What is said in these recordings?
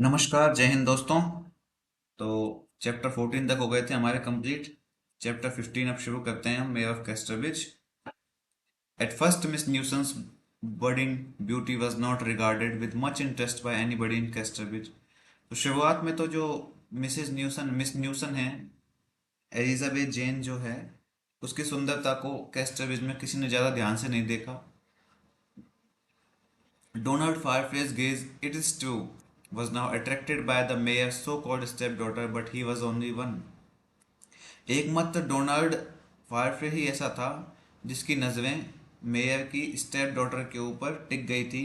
नमस्कार, जय हिंद दोस्तों। तो चैप्टर 14 तक हो गए थे हमारे कंप्लीट। चैप्टर 15 अब शुरू करते हैं हम, mayor of Casterbridge. At first Miss Newson's budding beauty was not regarded with much interest by anybody in कैस्टरविच। तो शुरुआत में तो जो मिस न्यूसन है, एलिजाबेथ जेन जो है, उसकी सुंदरता को कैस्टरविच में किसी ने ज़्यादा ध्यान से नहीं देखा। Donald Fireface Gaze, it is true, was now attracted by the mayor's so-called stepdaughter, but he was only one. एकमात्र डोनाल्ड फायरफे ही ऐसा था जिसकी नज़रें मेयर की स्टेप डॉटर के ऊपर टिक गई थी,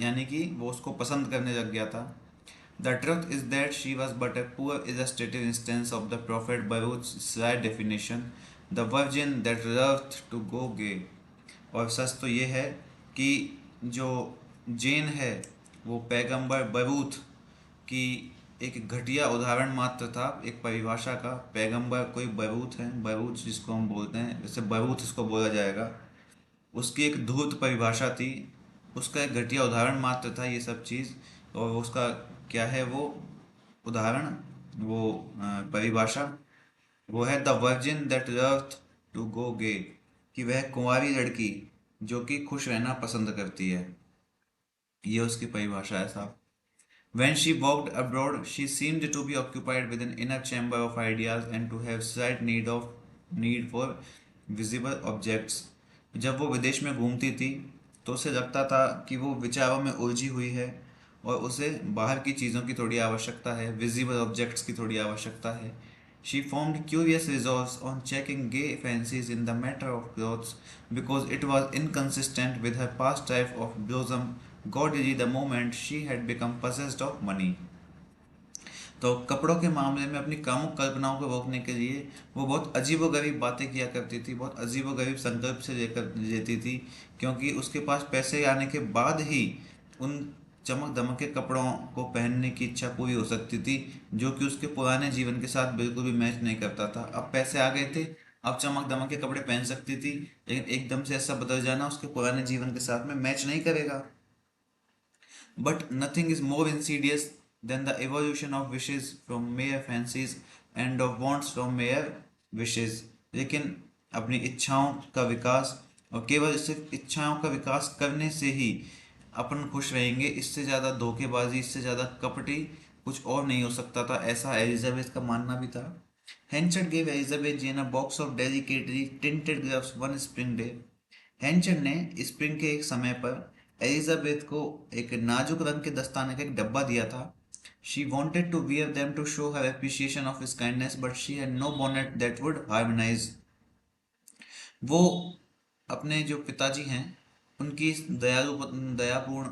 यानी कि वो उसको पसंद करने लग गया था। The truth is that she was but a poor illustrative instance of the prophet Baruch's sly definition, the virgin that loved to go gay. और सच तो ये है कि जो जेन है वो पैगंबर बरूथ की एक घटिया उदाहरण मात्र था, एक परिभाषा का। पैगंबर कोई बरूथ है, बरूथ जिसको हम बोलते हैं, जैसे बरूथ इसको बोला जाएगा, उसकी एक धूर्त परिभाषा थी। उसका एक घटिया उदाहरण मात्र था ये सब चीज़। और उसका क्या है वो उदाहरण, वो परिभाषा, वो है the virgin that loved to go gay, कि वह कुंवारी लड़की जो कि खुश रहना पसंद करती है। ये उसकी परिभाषा है साहब। When she walked abroad, she seemed to be occupied with an inner chamber of ideas and to have slight need for visible objects. जब वो विदेश में घूमती थी तो उसे लगता था कि वो विचारों में उलझी हुई है और उसे बाहर की चीज़ों की थोड़ी आवश्यकता है, विजिबल ऑब्जेक्ट्स की थोड़ी आवश्यकता है। She formed curious resolves on checking gay fancies in the matter of clothes because it was inconsistent with her past life of bosom gaudily the moment she had become possessed of money. तो कपड़ों के मामले में अपनी कामुक कल्पनाओं को रोकने के लिए वो बहुत अजीबोगरीब बातें किया करती थी, बहुत अजीबोगरीब संकल्प से लेकर लेती थी, क्योंकि उसके पास पैसे आने के बाद ही उन चमक दमक के कपड़ों को पहनने की इच्छा पूरी हो सकती थी, जो कि उसके पुराने जीवन के साथ बिल्कुल भी मैच नहीं करता था। अब पैसे आ गए थे, अब चमक दमक के कपड़े पहन सकती थी, लेकिन एकदम से ऐसा बदल जाना उसके पुराने जीवन के साथ में मैच नहीं करेगा। But nothing is more insidious than the evolution of wishes from mere fancies and of wants from mere wishes। लेकिन अपनी इच्छाओं का विकास, और केवल सिर्फ इच्छाओं का विकास करने से ही अपन खुश रहेंगे, इससे ज़्यादा धोखेबाजी, इससे ज़्यादा कपटी कुछ और नहीं हो सकता था, ऐसा एलिजाबेथ का मानना भी था। Henchard gave Elizabeth Jane a box of delicately tinted gloves one spring day। हैंचर ने स्प्रिंग के एक समय पर एलिजाबेथ को एक नाजुक रंग के दस्ताने का एक डब्बा दिया था। She wanted to wear them to show her appreciation of his kindness but she had no bonnet that would harmonise. वो अपने जो पिताजी हैं उनकी इस दयापूर्ण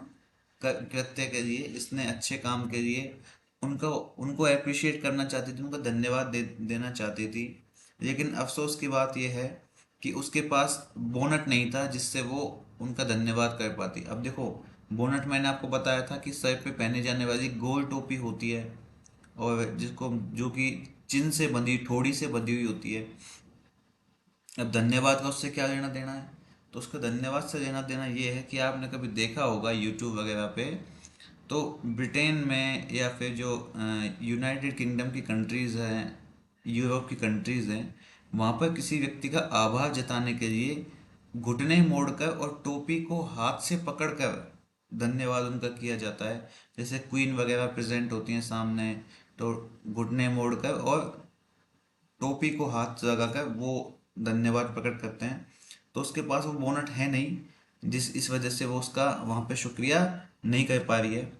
कृत्य के लिए, इसने अच्छे काम के लिए उनको उनको अप्रिशिएट करना चाहती थी, उनको धन्यवाद देना चाहती थी। लेकिन अफसोस की बात यह है कि उसके पास बोनट नहीं था जिससे वो उनका धन्यवाद कर पाती। अब देखो, बोनट मैंने आपको बताया था कि सर पे पहने जाने वाली गोल टोपी होती है, और जिसको जो कि चिन से बंधी, ठोड़ी से बंधी हुई होती है। अब धन्यवाद का उससे क्या लेना देना है? तो उसका धन्यवाद से लेना देना ये है कि आपने कभी देखा होगा यूट्यूब वगैरह पे, तो ब्रिटेन में या फिर जो यूनाइटेड किंगडम की कंट्रीज़ हैं, यूरोप की कंट्रीज़ हैं, वहाँ पर किसी व्यक्ति का आभार जताने के लिए घुटने मोड़कर और टोपी को हाथ से पकड़कर धन्यवाद उनका किया जाता है। जैसे क्वीन वगैरह प्रेजेंट होती हैं सामने, तो घुटने मोड़कर और टोपी को हाथ से लगाकर वो धन्यवाद प्रकट करते हैं। तो उसके पास वो बोनट है नहीं, इस वजह से वो उसका वहाँ पे शुक्रिया नहीं कर पा रही है।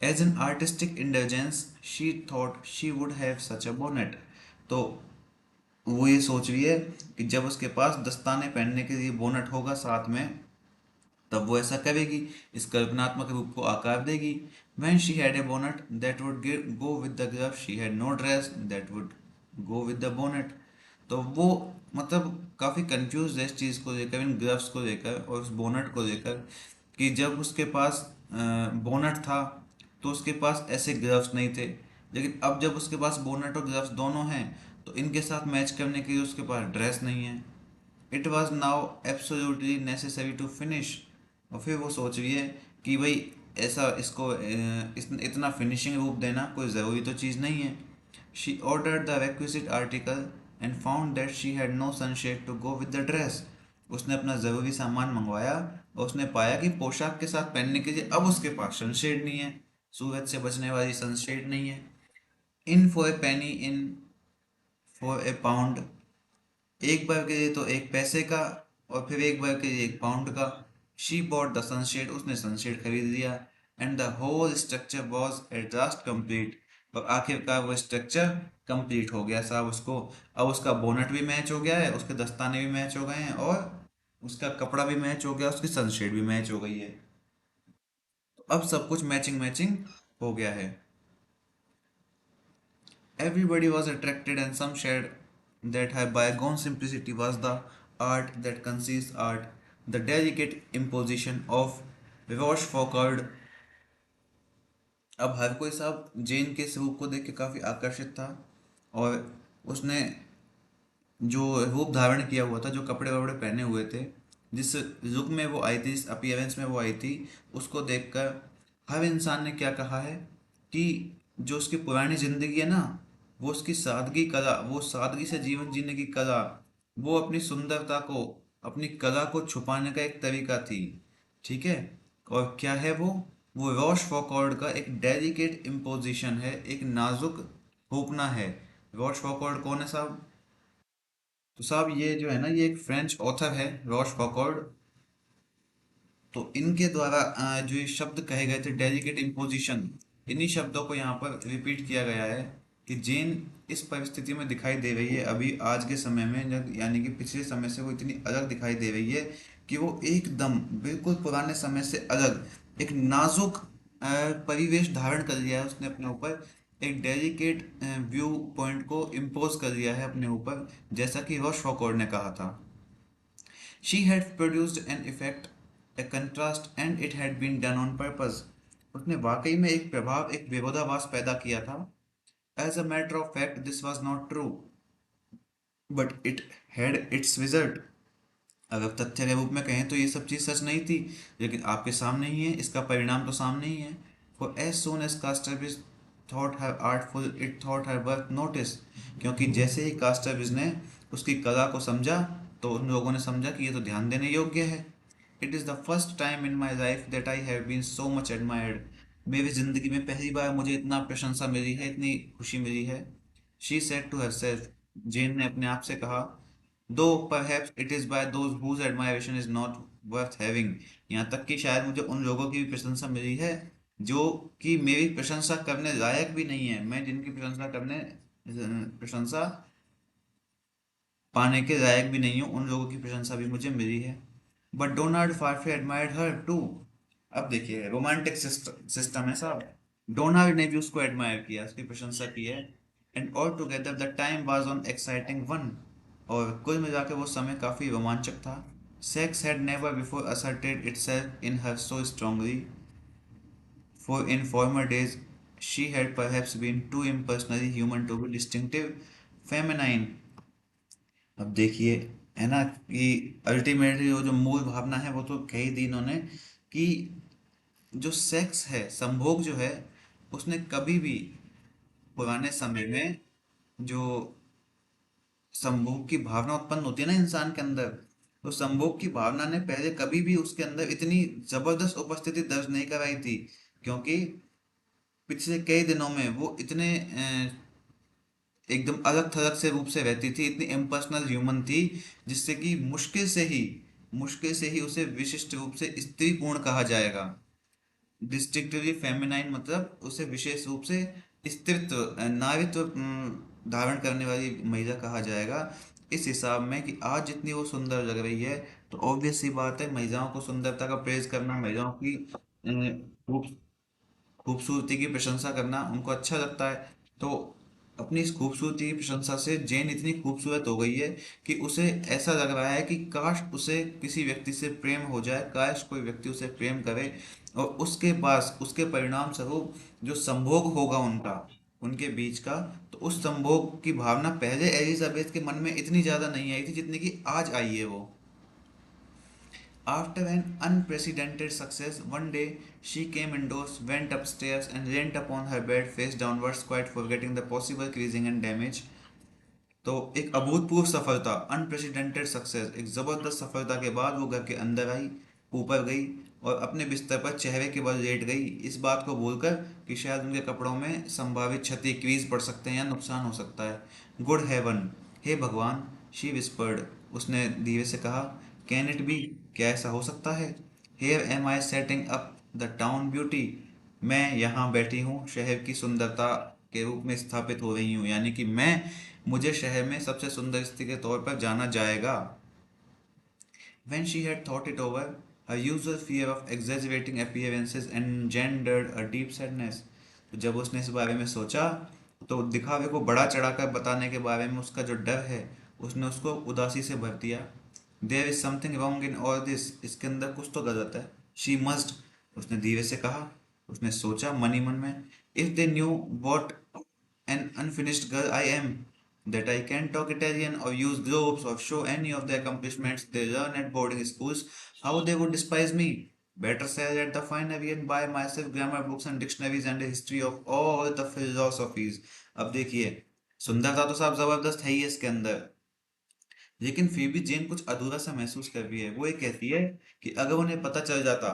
As an artistic intelligence she thought she would have such a bonnet. तो वो ये सोच रही है कि जब उसके पास दस्ताने पहनने के लिए बोनट होगा साथ में, तब वो ऐसा करेगी, इस कल्पनात्मक रूप को आकार देगी। When she had a bonnet that would go with the glove, she had no dress that would go with the bonnet। तो वो मतलब काफ़ी कंफ्यूज है इस चीज़ को लेकर, इन ग्लव्स को लेकर और उस बोनट को लेकर, कि जब उसके पास बोनट था तो उसके पास ऐसे ग्लव्स नहीं थे, लेकिन अब जब उसके पास बोनट और ग्लव्स दोनों हैं तो इनके साथ मैच करने के लिए उसके पास ड्रेस नहीं है। It was now absolutely necessary to finish. और फिर वो सोच रही है कि भाई ऐसा इसको इतना फिनिशिंग रूप देना कोई ज़रूरी तो चीज़ नहीं है। She ordered the requisite article and found that she had no sunshade to go with the dress. उसने अपना ज़रूरी सामान मंगवाया और उसने पाया कि पोशाक के साथ पहनने के लिए अब उसके पास सनशेड नहीं है, सूरज से बचने वाली सनशेड नहीं है। In for a Penney, in for a pound, एक बार के लिए तो एक पैसे का और फिर एक बार के लिए एक पाउंड का। शी बॉट द सनशेड, उसने सनशेड खरीद लिया। And the whole structure was at last complete, और आखिरकार वो स्ट्रक्चर कंप्लीट हो गया साहब। उसको अब उसका बोनट भी मैच हो गया है, उसके दस्ताने भी मैच हो गए हैं, और उसका कपड़ा भी मैच हो गया, उसकी सनशेड भी मैच हो गई है। तो अब सब कुछ मैचिंग मैचिंग हो गया है। Everybody was attracted, and some shared that her bygone simplicity was the art that conceals art, the delicate imposition of Rochefoucauld। अब हर कोई साहब जेन के स्वरूप को देख के काफ़ी आकर्षित था, और उसने जो रूप धारण किया हुआ था, जो कपड़े वपड़े पहने हुए थे, जिस लुक में वो आई थी, इस अपीयरेंस में वो आई थी, उसको देखकर हर इंसान ने क्या कहा है कि जो उसकी पुरानी ज़िंदगी है ना, वो उसकी सादगी कला, वो सादगी से जीवन जीने की कला, वो अपनी सुंदरता को, अपनी कला को छुपाने का एक तरीका थी। ठीक है। और क्या है वो रोश फॉकॉर्ड का एक डेलिकेट इम्पोजिशन है, एक नाजुक होपना है। रोश फॉकॉर्ड कौन है साहब? तो साहब ये जो है ना, ये एक फ्रेंच ऑथर है, रॉश फॉकॉर्ड। तो इनके द्वारा जो ये शब्द कहे गए थे, डेलिकेट इम्पोजिशन, इन्हीं शब्दों को यहाँ पर रिपीट किया गया है कि जेन इस परिस्थिति में दिखाई दे रही है अभी आज के समय में, यानी कि पिछले समय से वो इतनी अलग दिखाई दे रही है कि वो एकदम बिल्कुल पुराने समय से अलग एक नाजुक परिवेश धारण कर लिया है उसने अपने ऊपर। एक डेलिकेट व्यू पॉइंट को इम्पोज कर लिया है अपने ऊपर, जैसा कि रॉश फॉकॉर्ड ने कहा था। She had produced an effect, a contrast, and it had been done on purpose। उसने वाकई में एक प्रभाव, एक विरोधाभास पैदा किया था। As a matter of fact, this was not true, but it had its result। अगर तथ्य के रूप में कहें तो ये सब चीज़ सच नहीं थी, लेकिन आपके सामने ही है, इसका परिणाम तो सामने ही है। For as soon as Casterbridge thought her artful, it thought her worth notice। क्योंकि जैसे ही कास्टरविज ने उसकी कला को समझा, तो उन लोगों ने समझा कि ये तो ध्यान देने योग्य है। It is the first time in my life that I have been so much admired. मेरी जिंदगी में पहली बार मुझे इतना प्रशंसा मिली है, इतनी खुशी मिली है। She said to herself, Jane ने अपने आप से कहा, though perhaps it is by those whose admiration is not worth having. यहाँ तक कि शायद मुझे उन लोगों की भी प्रशंसा मिली है जो कि मेरी प्रशंसा करने लायक भी नहीं है, मैं जिनकी प्रशंसा पाने के लायक भी नहीं हूँ, उन लोगों की प्रशंसा भी मुझे मिली है। But Donald Farfrae admired her too. अब देखिए रोमांटिक सिस्टम है साहब, डोनाल्ड ने भी उसको एडमायर किया, उसकी प्रशंसा की है। And all together the time was on exciting one. और कुल मिला के वो समय काफ़ी रोमांचक था। Sex had never before asserted itself in her so strongly, for in former days she had perhaps been too impersonally human to be distinctive feminine। अब देखिए, है ना, कि अल्टीमेटली वो जो मूल भावना है वो तो कही दी इन्होंने कि जो सेक्स है, संभोग जो है, उसने कभी भी पुराने समय में जो संभोग की भावना उत्पन्न होती है ना इंसान के अंदर, तो संभोग की भावना ने पहले कभी भी उसके अंदर इतनी जबरदस्त उपस्थिति दर्ज नहीं कराई थी। क्योंकि पिछले कई दिनों में वो इतने एकदम अलग थलग से रूप से रहती थी, इतनी इम्पर्सनल ह्यूमन थी, जिससे कि मुश्किल से ही उसे विशिष्ट रूप से स्त्री पूर्ण कहा जाएगा। डिस्टिंक्टिवली फेमिनाइन मतलब उसे विशेष रूप से स्त्रीत्व, नारीत्व धारण करने वाली महिला कहा जाएगा। इस हिसाब में कि आज जितनी वो सुंदर लग रही है, तो ऑब्वियस सी बात है, महिलाओं को सुंदरता का प्रेज करना, महिलाओं की खूब खूबसूरती की प्रशंसा करना उनको अच्छा लगता है। तो अपनी इस खूबसूरती की प्रशंसा से जेन इतनी खूबसूरत हो गई है कि उसे ऐसा लग रहा है कि काश उसे किसी व्यक्ति से प्रेम हो जाए, काश कोई व्यक्ति उसे प्रेम करे, और उसके पास उसके परिणाम स्वरूप जो संभोग होगा उनका, उनके बीच का, तो उस संभोग की भावना पहले एलिजाबेथ के मन में इतनी ज़्यादा नहीं आई थी जितनी कि आज आई है वो। After an unprecedented success, one day She came indoors, went upstairs, and leant upon her bed face downwards, quite forgetting the possible creasing and damage. तो एक अभूतपूर्व सफलता, अनप्रेसिडेंटेड सक्सेस, एक जबरदस्त सफलता के बाद वो घर के अंदर आई, ऊपर गई और अपने बिस्तर पर चेहरे के बल लेट गई, इस बात को भूलकर कि शायद उनके कपड़ों में संभावित क्षति, क्रीज पड़ सकते हैं या नुकसान हो सकता है। गुड हेवन, हे भगवान, शी विस्पर्ड, उसने धीरे से कहा। कैन इट बी, क्या ऐसा हो सकता है? Here am I sitting up the town beauty, मैं यहाँ बैठी हूँ शहर की सुंदरता के रूप में स्थापित हो रही हूँ, यानी कि मैं, मुझे शहर में सबसे सुंदर स्त्री के तौर पर जाना जाएगा। When she had thought it over, her usual fear of exaggerating appearances engendered a deep sadness. तो जब उसने इस बारे में सोचा तो दिखावे को बड़ा चढ़ाकर बताने के बारे में उसका जो डर है उसने उसको उदासी से भर दिया। There is something wrong in all this, इसके अंदर कुछ तो गलत है। She must, उसने धीरे से कहा। उसने सोचा मन ही मन में, if they knew what an unfinished girl I am, that I can talk Italian or use globes or show any of the accomplishments they learn at boarding schools, how they would despise me. Better sell at the finery and buy myself grammar books and dictionaries and a history of all the philosophies. अब देखिए, सुंदरता तो साहब जबरदस्त है ही इसके अंदर, लेकिन फिर भी जेन कुछ अधूरा सा महसूस कर रही है। वो ये कहती है कि अगर उन्हें पता चल जाता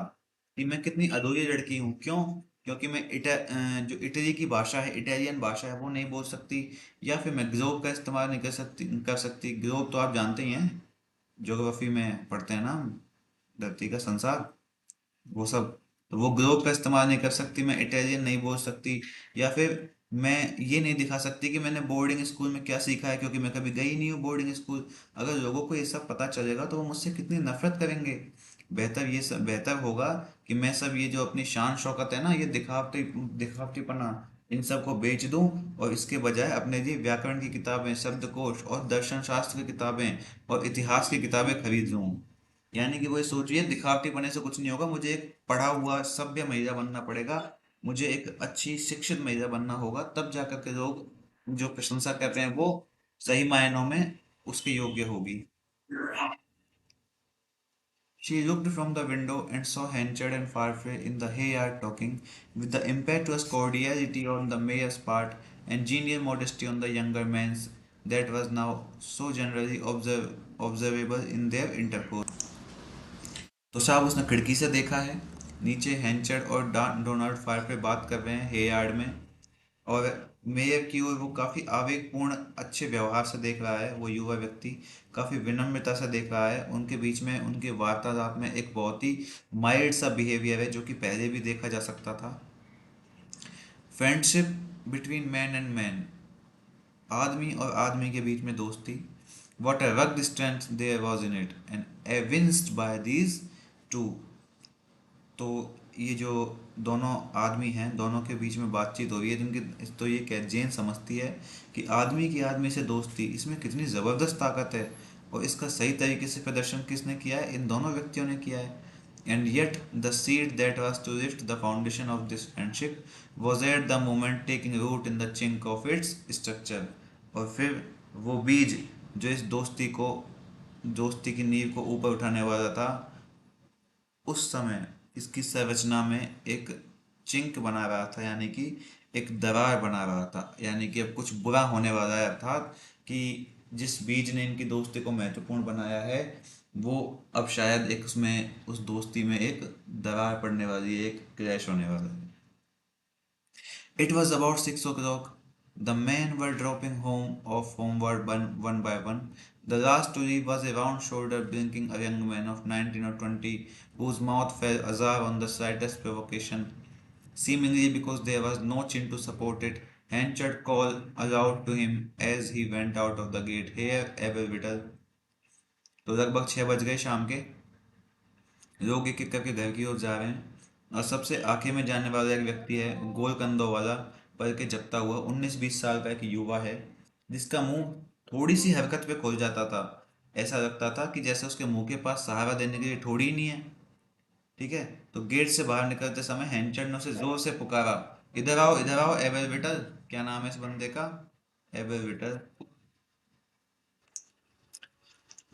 कि मैं कितनी अधूरी लड़की हूँ। क्यों? क्योंकि मैं जो इटली की भाषा है, इटालियन भाषा है, वो नहीं बोल सकती, या फिर मैं ग्लोब का इस्तेमाल नहीं कर सकती। ग्लोब तो आप जानते ही हैं, ज्योग्राफी में पढ़ते हैं ना हम, धरती का संसार, वो सब। तो वो ग्लोब का इस्तेमाल नहीं कर सकती, मैं इटालियन नहीं बोल सकती, या फिर मैं ये नहीं दिखा सकती कि मैंने बोर्डिंग स्कूल में क्या सीखा है, क्योंकि मैं कभी गई नहीं हूँ बोर्डिंग स्कूल। अगर लोगों को ये सब पता चलेगा तो वो मुझसे कितनी नफरत करेंगे। बेहतर होगा कि मैं सब ये जो अपनी शान शौकत है ना, ये दिखावटीपना, इन सब को बेच दूं और इसके बजाय अपने लिए व्याकरण की किताबें, शब्दकोश और दर्शन शास्त्र की किताबें और इतिहास की किताबें खरीद लूं। यानी कि वो ये सोच रही है दिखावटी पने से कुछ नहीं होगा, मुझे एक पढ़ा हुआ सभ्य महिला बनना पड़ेगा, मुझे एक अच्छी शिक्षित महिला बनना होगा, तब जाकर के लोग जो प्रशंसा कर रहे हैं वो सही मायनों में उसके योग्य होगी। She looked from the window and saw Henchard and Farfrae in the hayyard talking, with the impetuous cordiality on the mayor's part and genial modesty on the younger man's that was now so generally observable in their intercourse. तो साहब उसने खिड़की से देखा है, नीचे हैंचर्ड और Donald फार्फे बात कर रहे हैं हेयार्ड में, और मेयर की ओर वो काफ़ी आवेगपूर्ण अच्छे व्यवहार से देख रहा है। वो युवा व्यक्ति काफ़ी विनम्रता से देख रहा है। उनके बीच में, उनके वार्तालाप में एक बहुत ही माइल्ड सा बिहेवियर है जो कि पहले भी देखा जा सकता था। Friendship between man and man, आदमी और आदमी के बीच में दोस्ती। What a rugged strength there was in it, and evinced by these two। तो ये जो दोनों आदमी हैं, दोनों के बीच में बातचीत हो रही है, जिनकी तो ये कह जेन समझती है कि आदमी की आदमी से दोस्ती, इसमें कितनी ज़बरदस्त ताकत है, और इसका सही तरीके से प्रदर्शन किसने किया है? इन दोनों व्यक्तियों ने किया है। And yet the seed that was to lift the foundation of this friendship was at the moment taking root in the chink of its structure. और फिर वो बीज जो इस दोस्ती की नींव को ऊपर उठाने वाला था, उस समय इसकी संरचना में एक चिंक बना रहा था, यानी कि एक दरार बना रहा था, यानी कि अब कुछ बुरा होने वाला है, अर्थात कि जिस बीज ने इनकी दोस्ती को महत्वपूर्ण बनाया है, वो अब शायद एक उसमें, उस दोस्ती में एक दरार पड़ने वाली है, एक क्रैश होने वाला है। It was about 6 o'clock. The men were dropping homeward one by one. The last to leave was a round-shouldered, blinking a young man of 19 or 20, whose mouth fell azar on the slightest provocation. Seemingly because there was no chin to support it, Henchard called aloud to him as he went out of the gate, "Here, Abel Whittle." तो लगभग 6 बज गए शाम के। लोग एक एक करके घर की ओर जा रहे हैं, और सबसे आगे में जाने वाला एक व्यक्ति है, गोल कंधों वाला, पर के जपता हुआ 19-20 साल का एक युवा है, जिसका मुंह थोड़ी सी हरकत पे खुल जाता था। ऐसा लगता था कि जैसे उसके मुंह के पास सहारा देने के लिए थोड़ी ही नहीं है। ठीक है। तो गेट से बाहर निकलते समय हैंचर ने उसे जोर से पुकारा, इधर आओ एबेल विटल। क्या नाम है इस बंदे का? Abel whittle.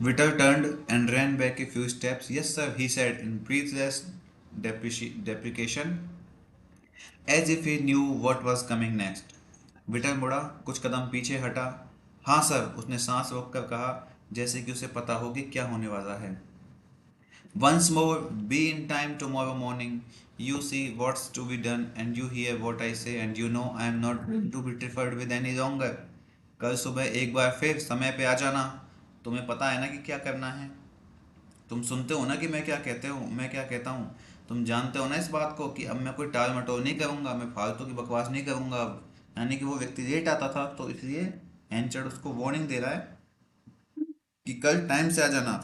Whittle turned and ran back a few steps. "Yes, sir," he said in breathless. deprecation as if he knew what was coming next. Whittle मुड़ा, कुछ कदम पीछे हटा। हाँ सर, उसने सांस रोककर कहा, जैसे कि उसे पता हो कि क्या होने वाला है। Once more, be in time tomorrow morning. You see what's to be done, and you hear what I say, and you know I am not going to be deferred with any longer. कल सुबह एक बार फिर समय पे आ जाना। तुम्हें पता है ना कि क्या करना है। तुम सुनते हो ना कि मैं क्या कहता हूँ। तुम जानते हो ना इस बात को कि अब मैं कोई टाल मटोल नहीं करूँगा, मैं फालतू की बकवास नहीं करूँगा अब। यानी कि वो व्यक्ति लेट आता था, तो इसलिए हैंचर्ड उसको वार्निंग दे रहा है कि कल टाइम से आ जाना।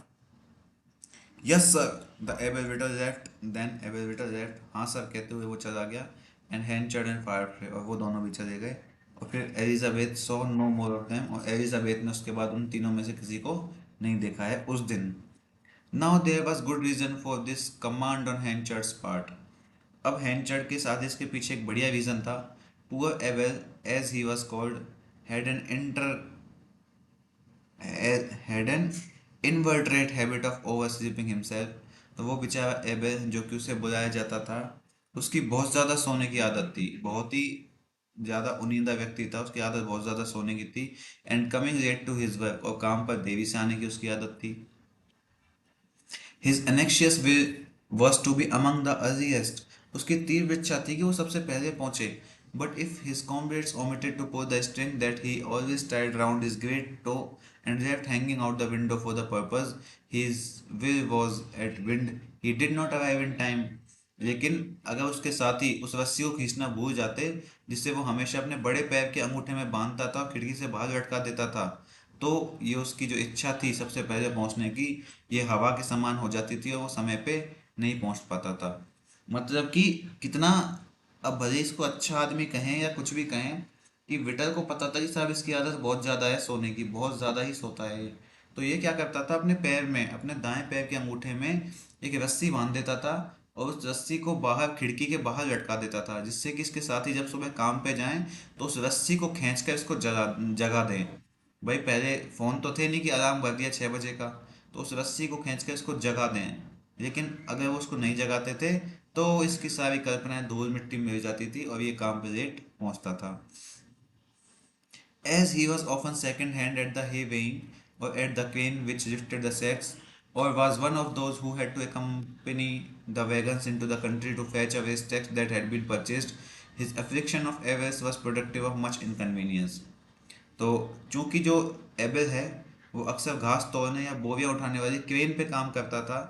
Yes sir, the Abel Whittle left, then Abel Whittle left, हाँ सर कहते हुए वो चला गया। एंड हैंचर्ड एंड फायर, और वो दोनों भी चले गए। और फिर Elizabeth saw no more of them, और एलिजाबेथ ने उसके बाद उन तीनों में से किसी को नहीं देखा है उस दिन। Now there was good reason for this command on Henchard's part. अब हैंचर्ड के साजिश के पीछे एक बढ़िया रीजन था। Poor Abel, as he was called, had an inter had an invertebrate habit of oversleeping himself। तो वो बेचारा एबेल, जो कि उसे बुलाया जाता था, उसकी बहुत ज़्यादा सोने की आदत थी। बहुत ही ज़्यादा उनींदा व्यक्ति था, उसकी आदत बहुत ज़्यादा सोने की थी। And coming late to his work, और काम पर देरी से आने की उसकी आदत थी। His anxious will was to be among the earliest. उसकी तीव्र इच्छा थी कि वो सबसे पहले पहुंचे। But if his comrades omitted to pull the string that he always tied round his great toe and left hanging out the window for the purpose, his will was at wind, he did not arrive in time। लेकिन अगर उसके साथी उस रस्सी को खींचना भूल जाते, जिससे वो हमेशा अपने बड़े पैर के अंगूठे में बांधता था और खिड़की से बाहर लटका देता था, तो ये उसकी जो इच्छा थी सबसे पहले पहुंचने की, ये हवा के समान हो जाती थी और वो समय पे नहीं पहुंच पाता था। मतलब कि कितना, अब भले इसको अच्छा आदमी कहें या कुछ भी कहें, कि विटल को पता था कि साहब इसकी आदत बहुत ज़्यादा है सोने की, बहुत ज़्यादा ही सोता है ये। तो ये क्या करता था, अपने पैर में, अपने दाएं पैर के अंगूठे में एक रस्सी बांध देता था, और उस रस्सी को बाहर, खिड़की के बाहर लटका देता था, जिससे कि इसके साथी जब सुबह काम पे जाएं तो उस रस्सी को खींच कर इसको जगा जगा दें। भाई पहले फ़ोन तो थे नहीं कि अलार्म कर दिया 6 बजे का, तो उस रस्सी को खींच कर इसको जगा दें। लेकिन अगर वो उसको नहीं जगाते थे, तो इसकी सारी कल्पनाएं धूल मिट्टी में मिल जाती थी और ये काम पे लेट पहुंचता था। As he was often second hand at the hay weighing, or at the crane which lifted the sacks, or was one of those who had to accompany the wagons into the country to fetch away stacks that had been purchased, his affliction of avarice was productive of much inconvenience। तो चूंकि जो Abel है वो अक्सर घास तोड़ने या बोरियां उठाने वाली क्रेन पे काम करता था,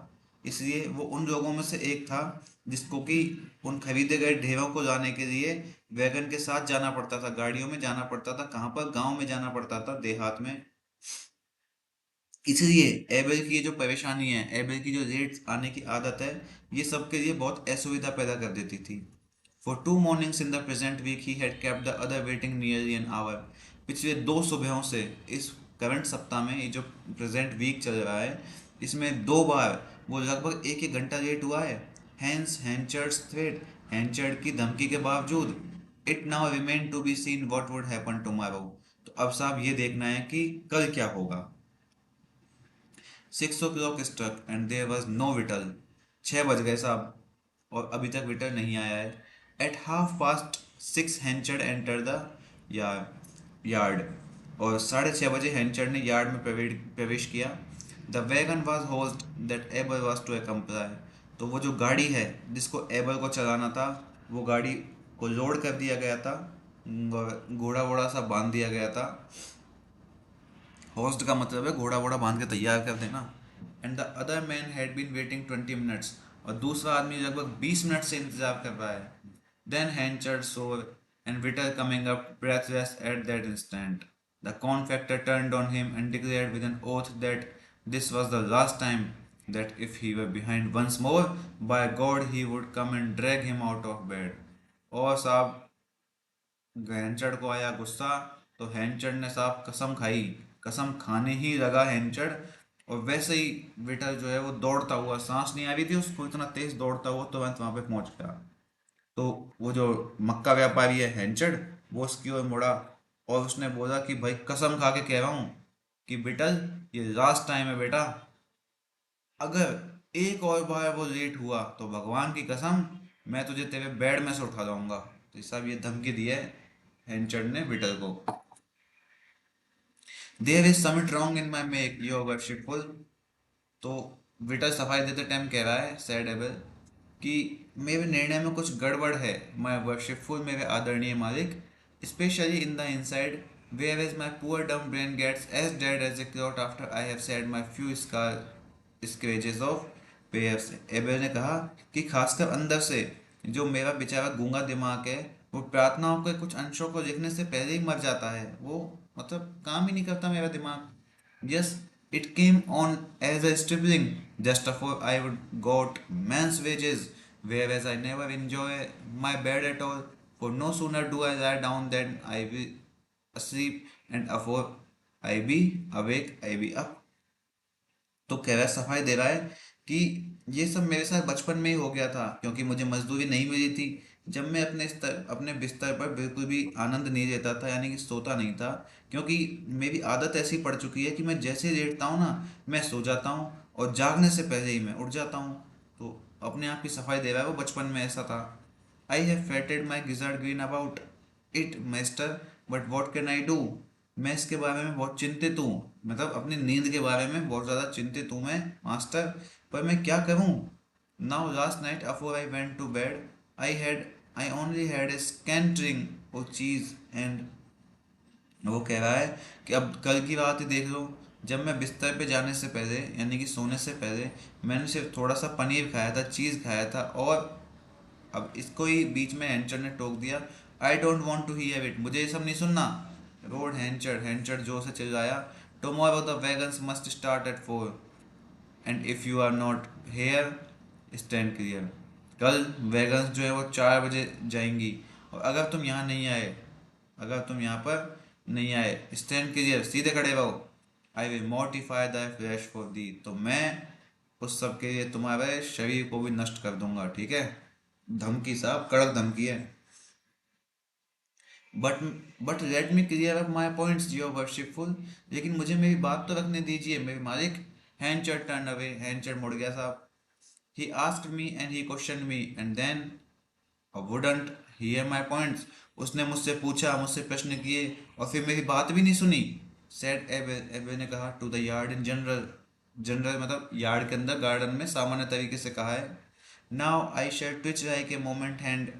इसलिए वो उन लोगों में से एक था जिसको कि उन खरीदे गए ढेरों को लाने के लिए वैगन के साथ जाना पड़ता था, गाड़ियों में जाना पड़ता था। कहाँ पर, गांव में जाना पड़ता था, देहात में। इसलिए एबेल की ये जो परेशानी है, एबेल की जो लेट आने की आदत है, ये सबके लिए बहुत असुविधा पैदा कर देती थी। For 2 mornings in the present week he had kept the other waiting nearly an hour. पिछले 2 सुबहों से, इस करंट सप्ताह में, ये जो प्रेजेंट वीक चल रहा है, इसमें 2 बार वो लगभग एक एक घंटा लेट हुआ है। हैंस हैंचर्ड्स थ्रेट, हैंचर्ड की धमकी के बावजूद। It now remain to be seen what would happen tomorrow. तो अब साहब ये देखना है कि कल क्या होगा। 6 o'clock struck and there was no whittle. 6 बज गए साहब और अभी तक विटल नहीं आया है। At 6:30 Henchard enter the yard, और 6:30 बजे हैंचर्ड ने यार्ड में प्रवेश किया। The wagon was horsed that Abel was to accompany. तो वो जो गाड़ी है जिसको एबल को चलाना था, वो गाड़ी को लोड कर दिया गया था और घोड़ा वोड़ा सा बांध दिया गया था। होस्ट का मतलब है घोड़ा वोड़ा बांध के तैयार कर देना। And the other man had been waiting 20 minutes, और दूसरा आदमी लगभग 20 मिनट से इंतजार कर रहा है। Then Henchard swore and Whittle coming up breathless at that instant, the corn factor turned on him and declared with an oath that this was the last time, that if he were behind once more, by God he would come and drag him out of bed। और साहब, हैंचर्ड को आया गुस्सा, तो हैंचर्ड ने साहब कसम खाई, कसम खाने ही लगा हैंचर्ड। और वैसे ही विटल जो है वो दौड़ता हुआ, सांस नहीं आ रही थी उसको, इतना तेज दौड़ता हुआ तुरंत वहां पे पहुंच गया। तो वो जो मक्का व्यापारी है हैंचर्ड, वो उसकी ओर मुड़ा और उसने बोला कि भाई कसम खा के कह रहा हूँ कि विटल, ये लास्ट टाइम है बेटा। अगर एक और बार वो लेट हुआ तो भगवान की कसम, मैं तुझे तेरे बेड में से उठा लाऊंगा। तो साहब ये धमकी दी है हेंचर्ड ने विटल को। There is something wrong in my make your worshipful. तो विटल सफाई देते टाइम कह रहा है, सैड एबल, कि मेरे निर्णय में कुछ गड़बड़ है, माय वर्शिपफुल, मेरे आदरणीय मालिक, specially in the inside, where is my poor dumb brain gets as dead as a clot after I have said my few scar scratches of prayers. Abel ने कहा कि खासकर अंदर से जो मेरा बेचारा गूंगा दिमाग है, वो प्रार्थनाओं के कुछ अंशों को लिखने से पहले ही मर जाता है। वो मतलब काम ही नहीं करता मेरा दिमाग। Yes, it came on as a stripling, just before I would got man's wages, whereas I never enjoy my bed at all. For no sooner do I lie down than I be asleep, and afore I be awake, I be up. तो कह रहा है, सफाई दे रहा है कि ये सब मेरे साथ बचपन में ही हो गया था, क्योंकि मुझे मजदूरी नहीं मिली थी। जब मैं अपने बिस्तर पर बिल्कुल भी आनंद नहीं लेता था, यानी कि सोता नहीं था, क्योंकि मेरी आदत ऐसी पड़ चुकी है कि मैं जैसे ही लेटता हूँ ना, मैं सो जाता हूँ और जागने से पहले ही मैं उठ जाता हूँ। तो अपने आप की सफाई दे रहा है, वो बचपन में ऐसा था। I have फेटेड my gizzard green about it master, but what can I do. मैं इसके बारे में बहुत चिंतित हूँ, मतलब अपनी नींद के बारे में बहुत ज़्यादा चिंतित हूँ मैं मास्टर, पर मैं क्या करूँ। Now last night afore I went to bed, I had I only had a scantling of cheese and. वो कह रहा है कि अब कल की बात ही देख लो, जब मैं बिस्तर पे जाने से पहले, यानी कि सोने से पहले, मैंने सिर्फ थोड़ा सा पनीर खाया था, चीज़ खाया था, और अब इसको ही बीच में हैंचर ने टोक दिया। I don't want to hear it, मुझे ये सब नहीं सुनना। रोड हैंचर, हैंचर जोर से चिल्लाया। Tomorrow the wagons must start at 4, and if you are not here stand clear. कल वैगन्स जो है वो 4 बजे जाएंगी, और अगर तुम यहाँ नहीं आए, अगर तुम यहाँ पर नहीं आए, स्टैंड क्लियर, सीधे खड़े रहो। I will mortify the flesh for thee, तो मैं उस सब के लिए तुम्हारे शरीर को भी नष्ट कर दूंगा, ठीक है। धमकी साहब, कड़क धमकी है। But but let me clear up my points your worshipful, लेकिन मुझे मेरी बात तो रखने दीजिए मेरे मालिक। हैंचर टर्न अवे, हैंचर मुड़ गया साहब। He asked me and he question me and then wouldn't hear my points. उसने मुझसे पूछा, मुझसे प्रश्न किए, और फिर मेरी बात भी नहीं सुनी। सेड एबे, एबे ने कहा, to the yard in general, general मतलब यार्ड के अंदर, गार्डन में सामान्य तरीके से कहा है। Now I shall twitch like a moment hand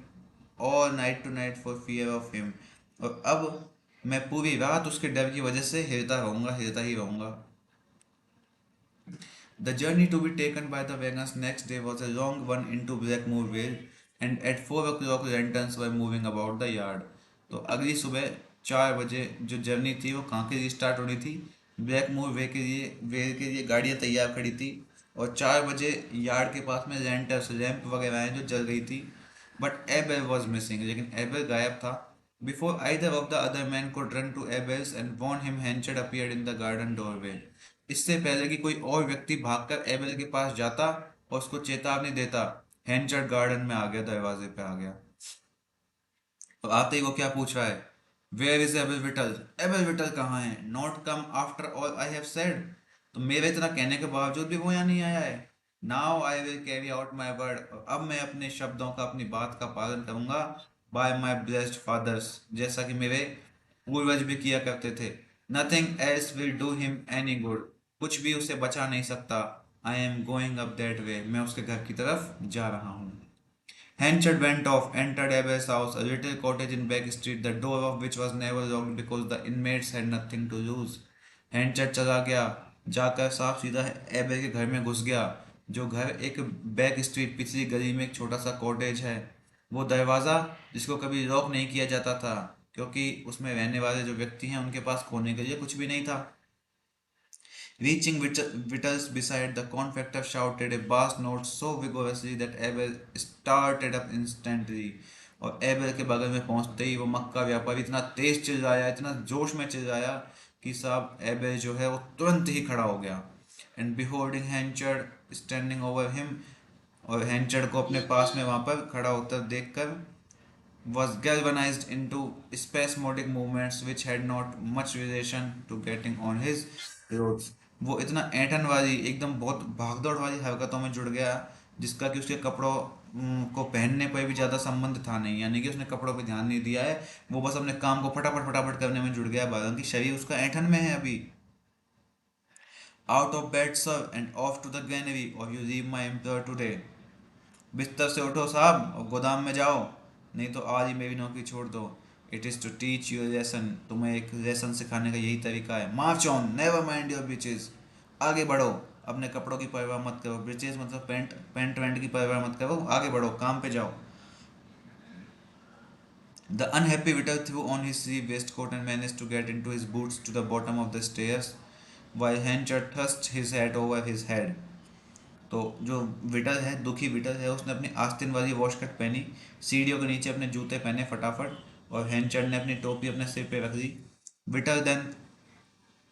all night tonight for fear of him. और अब मैं पूरी रात उसके डर की वजह से हिलता रहूंगा, हिलता ही रहूंगा। The journey to be taken by the wagons next day was a long one into Blackmoor Vale, and at 4 o'clock lanterns were moving about the yard. तो अगली सुबह 4 बजे जो जर्नी थी वो कहाँ के लिए स्टार्ट हो रही थी, ब्लैकमूर वे के लिए, वे के लिए गाड़ियाँ तैयार खड़ी थी, और 4 बजे यार्ड के पास में लैंटर्स, लैंप वगैरह हैं जो जल रही थी। बट एबेल वॉज मिसिंग, लेकिन एबेल गायब था। Before either of the other man could run to Abel's and warn him, Henchard appeared in the garden doorway. इससे पहले कि कोई और व्यक्ति भागकर एबेल के पास जाता और उसको चेतावनी देता, हैंचर्ड गार्डन में आ गया, दरवाजे पे आ गया। तो आते ही वो क्या पूछ रहा है, where is Abel Whittle, Abel Whittle कहाँ है, not come after all I have said. तो मेरे इतना कहने के बावजूद भी वो यहाँ नहीं आया है। Now I will carry out my word, अब मैं अपने शब्दों का, अपनी बात का पालन करूंगा। बाय माई ब्लेस्ड फादर्स, जैसा कि मेरे पूर्वज भी किया करते थे। Nothing else will do him any good, कुछ भी उसे बचा नहीं सकता। आई am going up that way, मैं उसके घर की तरफ जा रहा हूँ। Henchard went off, entered Abel's house, a little cottage in Back Street, the door of which was never locked because the inmates had nothing to lose. Henchard चला गया, जाकर साफ सीधा एबेल के घर में घुस गया, जो घर एक बैक स्ट्रीट, पिछली गली में एक छोटा सा कॉटेज है। वो दरवाज़ा जिसको कभी लॉक नहीं किया जाता था, क्योंकि उसमें रहने वाले जो व्यक्ति हैं उनके पास खोने के लिए कुछ भी नहीं था। Reaching Vittles beside, the confecter shouted a bass note so vigorously that Abel started up instantly. और एबेल के बगल में पहुंचते ही वो मक्का व्यापारी इतना तेज चिल्लाया, इतना जोश में चिल्लाया, कि साहब एबेल जो है वो तुरंत ही खड़ा हो गया। एंड बिहोल्डिंग हैंचर्ड स्टैंडिंग ओवर हिम, और हैंचर्ड को अपने पास में वहां पर खड़ा होकर देखकर, was galvanized into spasmodic movements which had not much relation to getting on his clothes. वो इतना ऐंठनबाजी, एकदम बहुत भागदौड़ वाली हरकतों में जुड़ गया, जिसका कि उसके कपड़ों को पहनने पर भी ज़्यादा संबंध था नहीं, यानी कि उसने कपड़ों पे ध्यान नहीं दिया है। वो बस अपने काम को फटाफट फटाफट करने में जुड़ गया, हालांकि शरीर उसका ऐंठन में है अभी। Out of bed sir and off to the granary और you leave my employer today. बिस्तर से उठो साहब और गोदाम में जाओ, नहीं तो आज ही मेरी नौकरी छोड़ दो। It is to teach you lesson, तुम्हें एक लेसन सिखाने का यही तरीका है। March on, never mind your breeches. आगे बढ़ो, अपने कपड़ों की परवाह मत करो। ब्रिचेस मतलब पैंट, पैंट वैंट की परवाह मत करो, आगे बढ़ो, काम पे जाओ। The unhappy Whittle threw on his sleeve waistcoat and managed to get into his boots to the bottom of the stairs, while Hencher thrust his hat over his head. तो जो विटल है, दुखी विटल है, उसने अपनी आस्तीन वाली wash cut पहनी, सीढ़ियों के नीचे अपने जूते पहने फटाफट, और हैंचर ने अपनी टोपी अपने सिर पे रख दी। Whittle then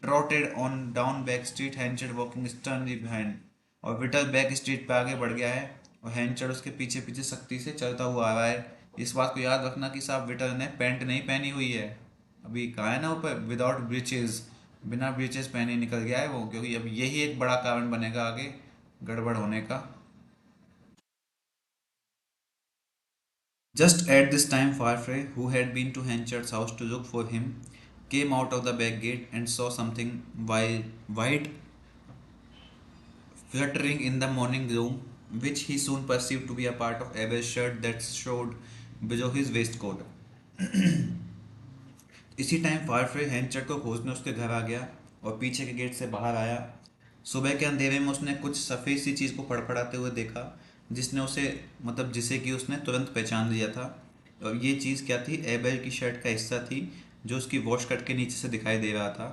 trotted on down back street, Henchard walking sternly behind. और विटल बैक स्ट्रीट पे आगे बढ़ गया है, और हैंचर उसके पीछे पीछे सख्ती से चलता हुआ आ रहा है। इस बात को याद रखना कि साहब विटल ने पैंट नहीं पहनी हुई है, अभी कहा है ना ऊपर, विदाउट ब्रीचेज, बिना ब्रीचेज पहने निकल गया है वो, क्योंकि अब यही एक बड़ा कारण बनेगा आगे गड़बड़ होने का। Just at this time, Farfrey, who had been to Henchard's house to look for him, came out of the back gate and saw something white fluttering in the morning gloom, which he soon perceived to be a part of Abel's shirt that showed below his waistcoat. इसी time फारफ्रे हैंचर को खोजने उसके घर आ गया और पीछे के gate से बाहर आया। सुबह के अंधेरे में उसने कुछ सफ़ेद सी चीज़ को फड़फड़ाते हुए देखा, जिसने उसे, मतलब जिसे कि उसने तुरंत पहचान लिया था। और ये चीज़ क्या थी? एबेल की शर्ट का हिस्सा थी, जो उसकी वॉश कट के नीचे से दिखाई दे रहा था।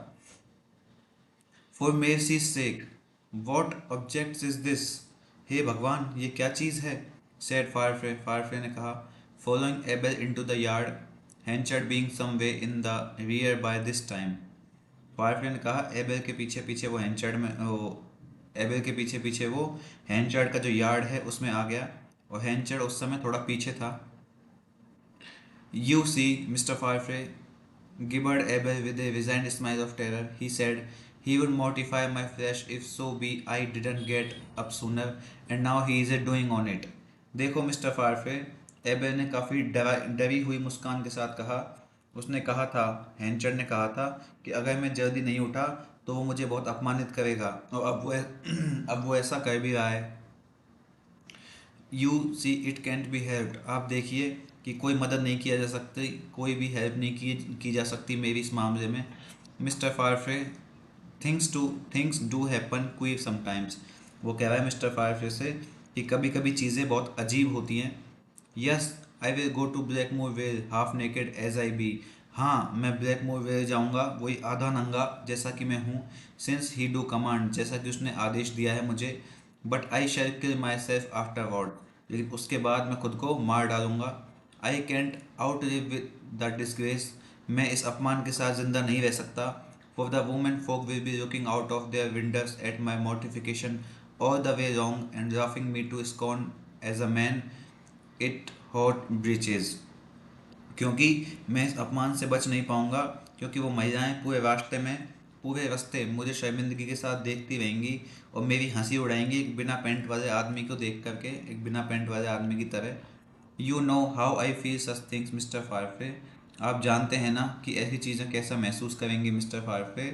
For mercy's sake, what object is this? हे भगवान, ये क्या चीज़ है? सेड फारफ्रे, फारफ्रे ने कहा। Following Abel into the yard, Henchard being some way in the rear by this time. Farfrae ने कहा, एबेल के पीछे पीछे वो हैंचर्ड में वो एबेल के पीछे पीछे वो हैंचर्ड का जो यार्ड है उसमें आ गया, और हैंचर्ड उस समय थोड़ा पीछे था। You see, Mr. Farfrey, gibbered Abel with a resigned smile of terror. He said he would mortify my flesh if so be I didn't get up sooner, and now he is doing on it. देखो mister फारफे, Abel ने काफ़ी डरी हुई मुस्कान के साथ कहा। उसने कहा था, हैंचर ने कहा था कि अगर मैं जल्दी नहीं उठा तो वो मुझे बहुत अपमानित करेगा, और अब वो अब वो ऐसा कर भी रहा है। You see it cantt be helped, आप देखिए कि कोई मदद नहीं किया जा सकती, कोई भी हेल्प नहीं की जा सकती मेरी इस मामले में। Mister Farfrae, things do happen quick sometimes. वो कह रहा है मिस्टर फारफ्रे से कि कभी कभी चीज़ें बहुत अजीब होती हैं। Yes, I will go to Blackmore vale half naked as I be. हाँ, मैं ब्लैकमोर वेल जाऊँगा, वही आधा नंगा जैसा कि मैं हूँ। सिंस ही डू कमांड, जैसा कि उसने आदेश दिया है मुझे। But I shall kill myself afterward, लेकिन उसके बाद मैं खुद को मार डालूंगा। I can't outlive with the disgrace, मैं इस अपमान के साथ जिंदा नहीं रह सकता। For the women folk will be looking out of their windows at my mortification all the way wrong and laughing me to scorn as a man it hot breeches। क्योंकि मैं इस अपमान से बच नहीं पाऊंगा, क्योंकि वो महिलाएं पूरे रास्ते मुझे शर्मिंदगी के साथ देखती रहेंगी और मेरी हंसी उड़ाएंगी, एक बिना पैंट वाले आदमी को देख करके, एक बिना पैंट वाले आदमी की तरह। You know how I feel such things mister Farfrae, आप जानते हैं ना कि ऐसी चीज़ें कैसा महसूस करेंगी mister Farfrae.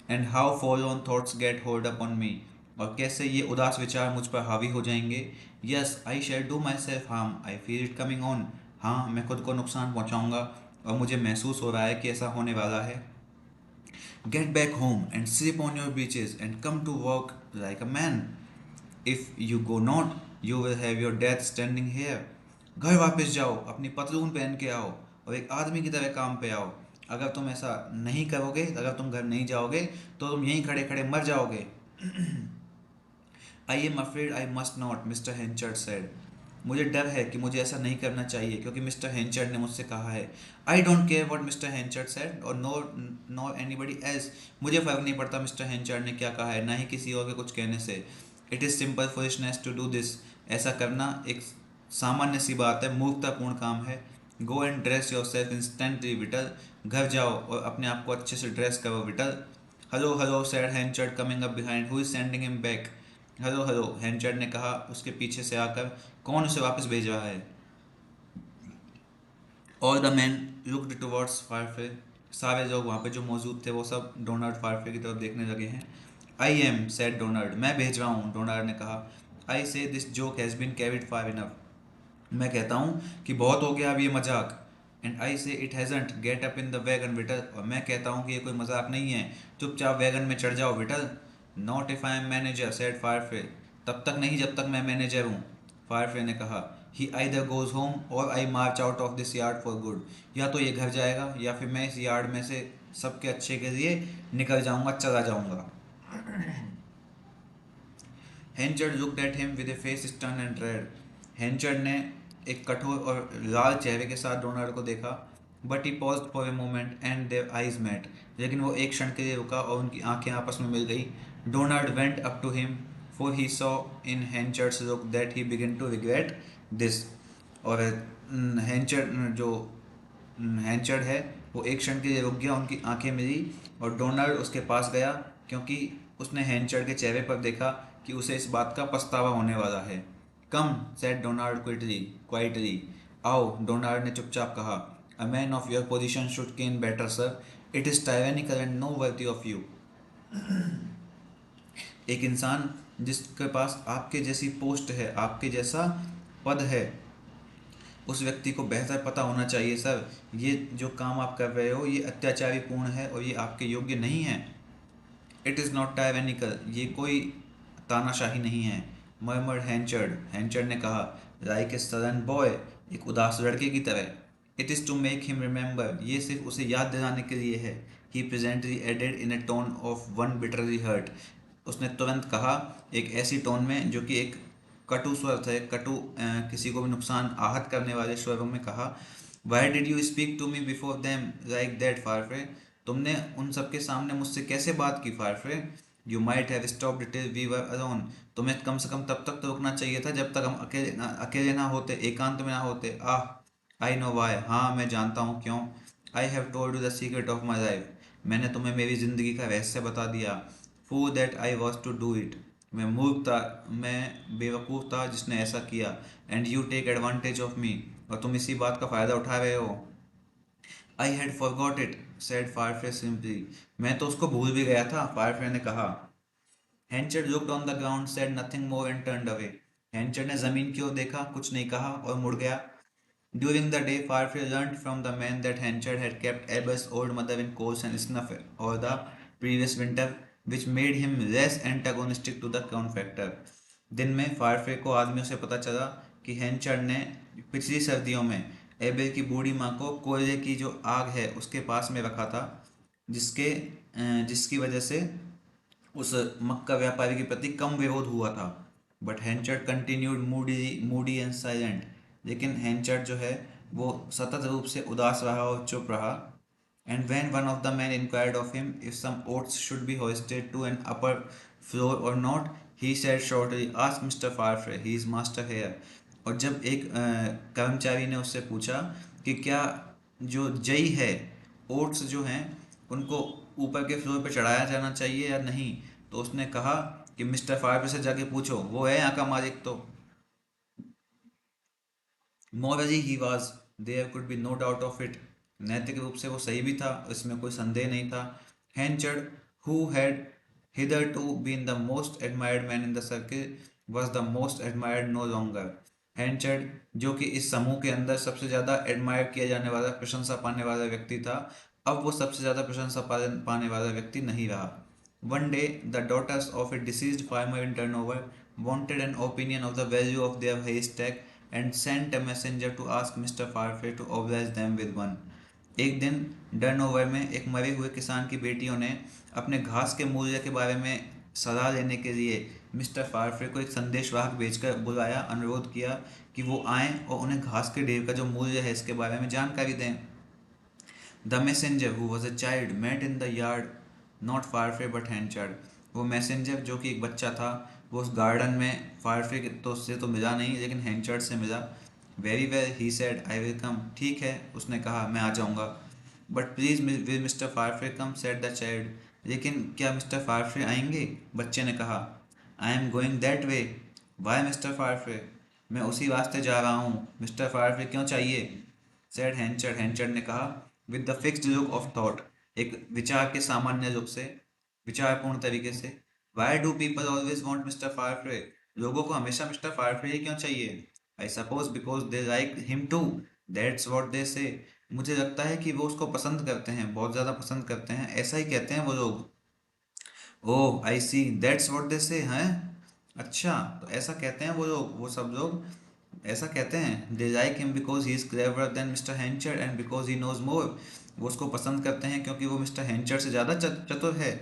And how forlorn thoughts get hold up on me, और कैसे ये उदास विचार मुझ पर हावी हो जाएंगे। Yes, I shall do my self harm, I feel it coming on. हाँ, मैं खुद को नुकसान पहुँचाऊँगा, और मुझे महसूस हो रहा है कि ऐसा होने वाला है। Get back home and sleep on your breeches and come to work like a man. If you go not you will have your death standing here. घर वापस जाओ, अपनी पतलून पहन के आओ, और एक आदमी की तरह काम पे आओ। अगर तुम ऐसा नहीं करोगे, अगर तुम घर नहीं जाओगे, तो तुम यहीं खड़े खड़े मर जाओगे। I am afraid I must not, mister Henchard said. मुझे डर है कि मुझे ऐसा नहीं करना चाहिए, क्योंकि मिस्टर हेंचर्ड ने मुझसे कहा है। I don't care what mister Henchard said और नो एनीबडी एल्स। मुझे फ़र्क नहीं पड़ता मिस्टर हेंचर्ड ने क्या कहा है, ना ही किसी और के कुछ कहने से। It is simple foolishness to do this, ऐसा करना एक सामान्य सी बात है, मूर्खतापूर्ण काम है। Go and dress your self instantly whittle, घर जाओ और अपने आप को अच्छे से ड्रेस करो Whittle. Hello hello said Henchard coming up behind, who is sending him back. Hello hello, Henchard ने कहा उसके पीछे से आकर, कौन उसे वापस भेज रहा है। All the man looked towards Farfrae, सारे लोग वहाँ पे जो मौजूद थे वो सब डोनाल्ड फायरफे की तरफ देखने लगे हैं। आई एम सेड डोनाल्ड, मैं भेज रहा हूँ, डोनाल्ड ने कहा। I say this joke has been carried far enough, मैं कहता हूँ कि बहुत हो गया अब ये मजाक। एंड आई से it hasn't, get up in the wagon whittle, और मैं कहता हूँ कि ये कोई मजाक नहीं है, चुपचाप वैगन में चढ़ जाओ Whittle. Not if I am manager said Farfrae, तब तक नहीं जब तक मैं मैनेजर हूँ, फायरफे ने कहा। ही either goes home or I march out of this yard for good, या तो ये घर जाएगा या फिर मैं इस यार्ड में से सबके अच्छे के लिए निकल जाऊंगा, चला जाऊंगा। Henchard looked at him with a face stern and red, Henchard ने एक कठोर और लाल चेहरे के साथ डोनाल्ड को देखा। But he paused for a moment and their eyes met, लेकिन वो एक क्षण के लिए रुका और उनकी आंखें आपस में मिल गई। Donald went up to him, for he saw in Henchard's look that he begin to regret this, और हैंचर्ड जो हैंचर्ड है वो एक क्षण के लिए रुक गया, उनकी आंखें मिली और डोनाल्ड उसके पास गया, क्योंकि उसने हैंचर्ड के चेहरे पर देखा कि उसे इस बात का पछतावा होने वाला है। कम सेड डोनाल्ड क्वाइटली, आओ, डोनाल्ड ने चुपचाप कहा। A man of your position should ken better sir, it is tyrannical and no worthy of you. एक इंसान जिसके पास आपके जैसी पोस्ट है, आपके जैसा पद है, उस व्यक्ति को बेहतर पता होना चाहिए सर, ये जो काम आप कर रहे हो ये अत्याचारी पूर्ण है और ये आपके योग्य नहीं है। इट इज़ नॉट टायरेनिकल, ये कोई तानाशाही नहीं है। मर्मर्ड हैंचर्ड ने कहा, लाइक ए सडन बॉय, एक उदास लड़के की तरह। It is to make him remember, ये सिर्फ उसे याद दिलाने के लिए है। He presently added in a tone of one bitterly hurt, उसने तुरंत कहा एक ऐसी टोन में जो कि एक कटु स्वर थे, किसी को भी नुकसान आहत करने वाले स्वरों में कहा। Why did you speak to me before them like that Farfrae, तुमने उन सबके सामने मुझसे कैसे बात की Farfrae. You might have stopped till we were alone, तुम्हें कम से कम तब तक तो रुकना चाहिए था जब तक हम अकेले ना होते, एकांत में ना होते। आह, आई नो वाई, हाँ मैं जानता हूँ क्यों। I have told you the secret of my life, मैंने तुम्हें मेरी जिंदगी का रहस्य बता दिया। Fool that I was to do it, मैं मूर्ख था, मैं बेवकूफ़ था जिसने ऐसा किया। And you take advantage of me, और तुम इसी बात का फ़ायदा उठा रहे हो। I had forgot it said Farfrae simply, मैं तो उसको भूल भी गया था, फायरफ्रे ने कहा। Henchard looked on the ground said nothing more and turned away, Henchard ने जमीन की ओर देखा, कुछ नहीं कहा और मुड़ गया। During the day Farfrae learned from the man that Henchard had kept Abel's old mother in coals and snuff over the previous winter, which made him less antagonistic to the contractor. दिन में फायरफ्रे को आदमियों से पता चला कि हैंचर्ड ने पिछली सर्दियों में एबेल की बूढ़ी माँ को कोयले की जो आग है उसके पास में रखा था, जिसकी वजह से उस मक्का व्यापारी के प्रति कम विरोध हुआ था। But Henchard continued moody and silent, लेकिन हैंचर्ड जो है वो सतत रूप से उदास रहा और चुप रहा। And when one of the man inquired of him if some oats should be hoisted to an upper floor or not, he said shortly, ask Mr Farfrae, he is master here. और जब एक कर्मचारी ने उससे पूछा कि क्या जो जई है, ओट्स जो हैं उनको ऊपर के फ्लोर पे चढ़ाया जाना चाहिए या नहीं, तो उसने कहा कि मिस्टर फारफ्रे से जाके पूछो, वो है यहाँ का मालिक। तो morally he was, there could be no doubt of it, नैतिक रूप से वो सही भी था, इसमें कोई संदेह नहीं था। Henchard, who had hitherto been the most admired man in the circle, was the most admired no longer. हैंचर्ड, जो कि इस समूह के अंदर सबसे ज़्यादा एडमायर किया जाने वाला, प्रशंसा पाने वाला व्यक्ति था, अब वो सबसे ज़्यादा प्रशंसा पाने वाला व्यक्ति नहीं रहा। One day the daughters of a deceased farmer in Turnover wanted an opinion of the value of their haystack and sent a messenger to ask Mr. Farfrae to oblige them with one. एक दिन डर्नओवर में एक मरे हुए किसान की बेटियों ने अपने घास के मूल्य के बारे में सलाह लेने के लिए मिस्टर फारफ्रे को एक संदेशवाहक भेजकर बुलाया, अनुरोध किया कि वो आएं और उन्हें घास के ढेर का जो मूल्य है इसके बारे में जानकारी दें। The messenger who was a child met in the yard not Farfrae but Henchard, वो मैसेंजर जो कि एक बच्चा था वो उस गार्डन में फारफ्रे तो से तो मिला नहीं लेकिन हैंचर्ड से मिला। Very well he said, I will come, ठीक है उसने कहा मैं आ जाऊंगा। But please will Mr Farfrae come said the child, लेकिन क्या मिस्टर फारफ्रे आएंगे? बच्चे ने कहा। I am going that way. Why Mr Farfrae? मैं उसी रास्ते जा रहा हूँ। मिस्टर फारफ्रे क्यों चाहिए? Said Henchard. हैंचर्ड ने कहा with the fixed look of thought, एक विचार के सामान्य रूप से, विचारपूर्ण तरीके से। Why do people always want Mr Farfrae? लोगों को हमेशा मिस्टर फारफ्रे ही क्यों चाहिए? I suppose because they like him too, that's what they say. मुझे लगता है कि वो उसको पसंद करते हैं, बहुत ज़्यादा पसंद करते हैं, ऐसा ही कहते हैं वो लोग। ओह आई सी, दैट्स व्हाट दे से हैं। अच्छा, तो ऐसा कहते हैं वो लोग, वो सब लोग ऐसा कहते हैं। They like him because he is clever than Mr Henchard and because he knows more. वो उसको पसंद करते हैं क्योंकि वो मिस्टर हैंचर से ज़्यादा चतुर है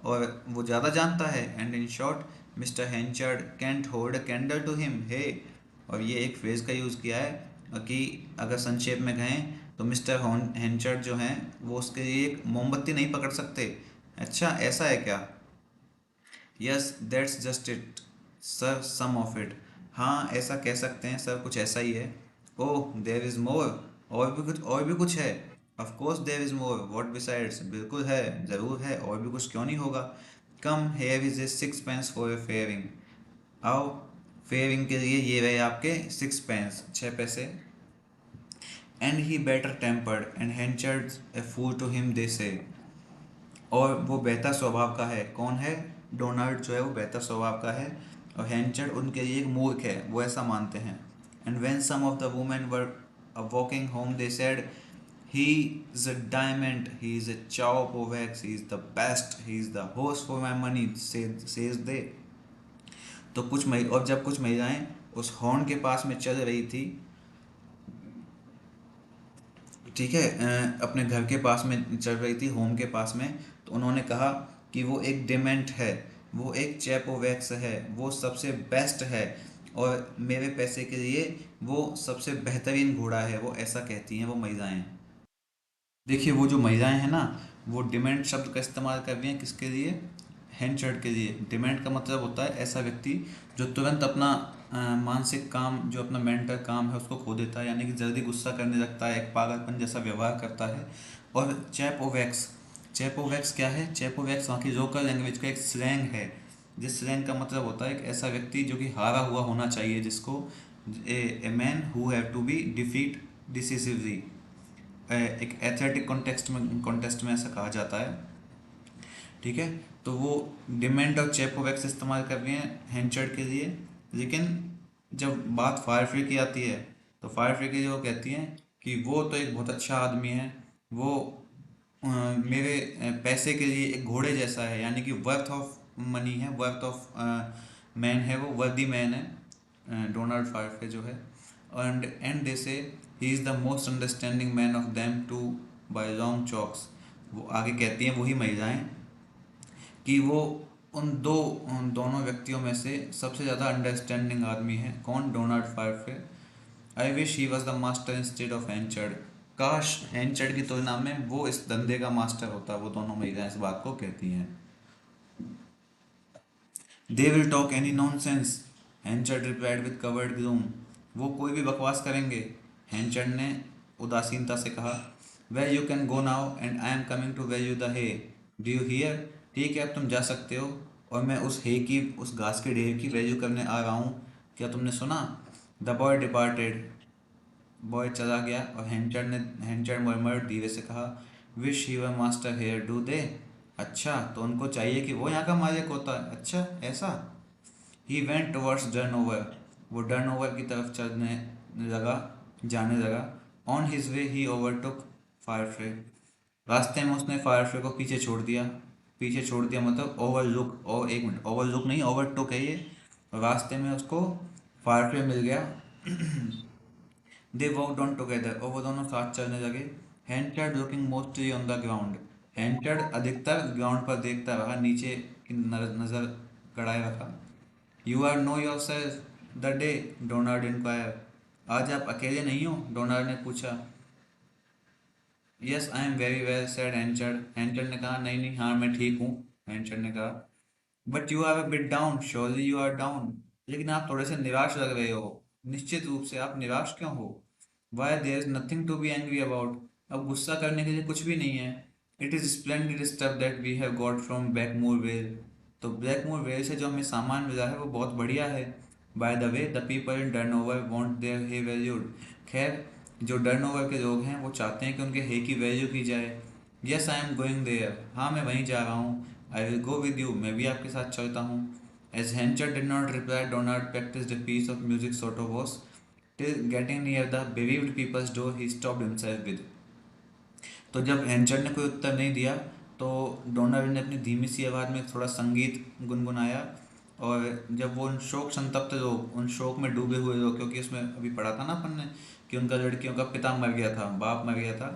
और वो ज़्यादा जानता है। And in short Mr Henchard can't hold a candle to him hey. और ये एक फ्रेज का यूज़ किया है कि अगर संक्षेप में कहें तो मिस्टर हैंचर्ड जो हैं वो उसके लिए एक मोमबत्ती नहीं पकड़ सकते। अच्छा, ऐसा है क्या? Yes that's just it sir, some of it. हाँ, ऐसा कह सकते हैं सर, कुछ ऐसा ही है। ओह देयर इज मोर, और भी कुछ है। Of course there is more, what besides? बिल्कुल है, ज़रूर है, और भी कुछ क्यों नहीं होगा। Come here is a six pence for a fairing. आओ, फेयरिंग के लिए ये रहे आपके सिक्स पेंस, छः पैसे। And he better tempered and Henchard a fool to him they say. और वो बेहतर स्वभाव का है। कौन है? डोनाल्ड जो है वो बेहतर स्वभाव का है, और हैंचर्ड उनके लिए एक मूर्ख है, वो ऐसा मानते हैं। And when some of the women were walking home they said he is a diamond, he is a chop of axe, he is the best, he is the host for my money says they. तो और जब कुछ महिलाएं उस horn के पास में चल रही थी, ठीक है, अपने घर के पास में चल रही थी, होम के पास में, तो उन्होंने कहा कि वो एक डिमेंट है, वो एक चैपोवैक्स है, वो सबसे बेस्ट है, और मेरे पैसे के लिए वो सबसे बेहतरीन घोड़ा है, वो ऐसा कहती हैं वो महिलाएं। देखिए, वो जो महिलाएं हैं ना, वो डिमेंड शब्द का इस्तेमाल कर रही हैं किसके लिए? हैंडशर्ट के लिए। डिमेंड का मतलब होता है ऐसा व्यक्ति जो तुरंत अपना मानसिक काम, जो अपना मेंटल काम है उसको खो देता है, यानी कि जल्दी गुस्सा करने लगता है, एक पागलपन जैसा व्यवहार करता है। और चैपोवैक्स, चैपोवैक्स क्या है? चैपोवैक्स वहाँ की लोकल लैंग्वेज का एक स्लैंग है, जिस स्लैंग का मतलब होता है एक ऐसा व्यक्ति जो कि हारा हुआ होना चाहिए, जिसको a man who have to be defeat decisively. एक एथलेटिक कॉन्टेस्ट में ऐसा कहा जाता है, ठीक है। तो वो डिमेंड और चेपोवैक्स इस्तेमाल कर रही हैं हैंचर्ड के लिए। लेकिन जब बात फायर फ्री की आती है, तो फायर फ्री के लिए वो कहती हैं कि वो तो एक बहुत अच्छा आदमी है, वो मेरे पैसे के लिए एक घोड़े जैसा है, यानी कि वर्थ ऑफ मनी है, वर्थ ऑफ मैन है, वो वर्दी मैन है डोनाल्ड फायर जो है। And they say he is the most understanding man of them two by long chalks. वो आगे कहती हैं वही महिलाएं कि वो उन दोनों व्यक्तियों में से सबसे ज़्यादा अंडरस्टैंडिंग आदमी है। कौन? Donald Farfrae. I wish he was the master instead of Henchard. काश हैंचर्ड की तुलना में वो इस धंधे का मास्टर होता। वो दोनों महिलाएं इस बात को कहती हैं। They will talk any nonsense, Henchard replied with covered gloom. वो कोई भी बकवास करेंगे, हैंचर्ड ने उदासीनता से कहा। Well you can go now and I am coming to well you the hay, do you hear? ठीक है, अब तुम जा सकते हो, और मैं उस हे की, उस घास के ढेर की वैल्यू करने आ रहा हूँ। क्या तुमने सुना? The boy departed. बॉय चला गया, और हैंचर्ड मर्मर्ड धीरे से कहा, wish he were master here do they. अच्छा, तो उनको चाहिए कि वो यहाँ का मालिक होता है। अच्छा, ऐसा। He went towards Durnover. वो डर्नओवर की तरफ लगा जाने लगा। On his way he overtook Farfrae. रास्ते में उसने फायरफ्रे को पीछे छोड़ दिया मतलब ओवरलुक, और एक मिनट, ओवरलुक नहीं, ओवरटुक है ये। रास्ते में उसको फायरफ्रे मिल गया। दे वॉकड ऑन टुगेदर, और वो दोनों साथ चलने लगे। Henchard looking mostly on the ground. Henchard अधिकतर ग्राउंड पर देखता रहा, नीचे की नज़र गड़ाए रखा। You are no yourself the day, Donald inquire. आज आप अकेले नहीं हो? डोनाल्ड ने पूछा। Yes I am very well said Henchard. Henchard ने कहा, नहीं नहीं, हाँ मैं ठीक हूँ। हैंचर्ड ने कहा, but you are a bit down, surely you are down. लेकिन आप थोड़े से निराश लग रहे हो। निश्चित रूप से आप निराश क्यों हो? Why there is nothing to be angry about. अब गुस्सा करने के लिए कुछ भी नहीं है। It is splendid stuff that we have got from Blackmore Vale. तो ब्लैकमोर वेल से जो हमें सामान मिला है वो बहुत बढ़िया है। By the way the people in Turnover want their hay valued. खैर, जो टर्नओवर के लोग हैं वो चाहते हैं कि उनके हे की वैल्यू की जाए। Yes I am going there. हाँ, मैं वहीं जा रहा हूँ। I will go with you. मैं भी आपके साथ चलता हूँ। As Henchard did not reply, Donald practiced a piece of music sort of was till getting near the bereaved people's door he stopped himself with। तो जब हेंचर ने कोई उत्तर नहीं दिया तो डोनाल्ड ने अपनी धीमी सी आवाज़ में थोड़ा संगीत गुनगुनाया। और जब वो उन शोक संतप्त लोग, उन शोक में डूबे हुए लोग, क्योंकि उसमें अभी पढ़ा था ना अपन ने कि उनका लड़कियों का पिता मर गया था, बाप मर गया था,